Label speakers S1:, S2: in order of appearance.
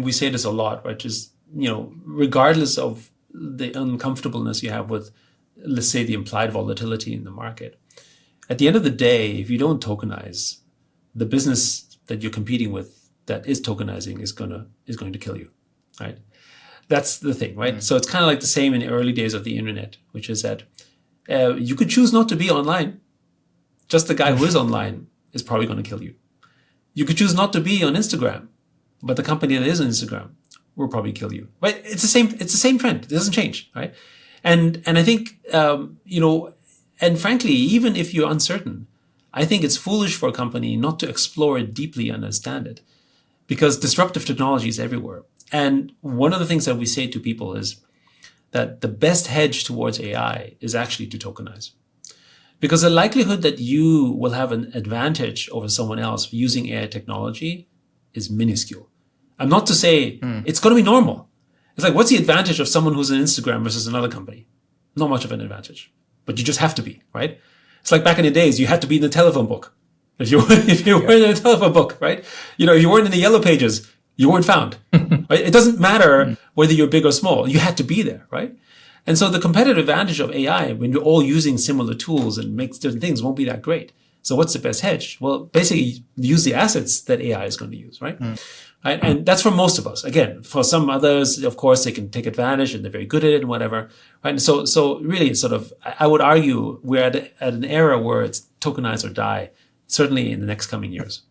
S1: we say this a lot, which is, regardless of the uncomfortableness you have with, let's say, the implied volatility in the market, at the end of the day, if you don't tokenize, the business that you're competing with that is tokenizing is going to kill you, right? That's the thing, right? So it's kind of like the same in the early days of the internet, which is that you could choose not to be online. Just the guy who is online is probably going to kill you. You could choose not to be on Instagram, but the company that is on Instagram will probably kill you. Right? It's the same trend. It doesn't change, right? And I think and frankly, even if you're uncertain, I think it's foolish for a company not to explore it deeply and understand it, because disruptive technology is everywhere. And one of the things that we say to people is that the best hedge towards AI is actually to tokenize. Because the likelihood that you will have an advantage over someone else using AI technology is minuscule. I'm not to say it's going to be normal. It's like, what's the advantage of someone who's on Instagram versus another company? Not much of an advantage, but you just have to be, right? It's like back in the days, you had to be in the telephone book. If you were in a telephone book, right? If you weren't in the yellow pages, you weren't found. Right? It doesn't matter whether you're big or small. You had to be there, right? And so the competitive advantage of AI, when you're all using similar tools and makes different things, won't be that great. So what's the best hedge? Well, basically use the assets that AI is going to use, right? Right? And that's for most of us. Again, for some others, of course, they can take advantage and they're very good at it and whatever. Right? And so really, it's sort of, I would argue we're at an era where it's tokenize or die, certainly in the next coming years.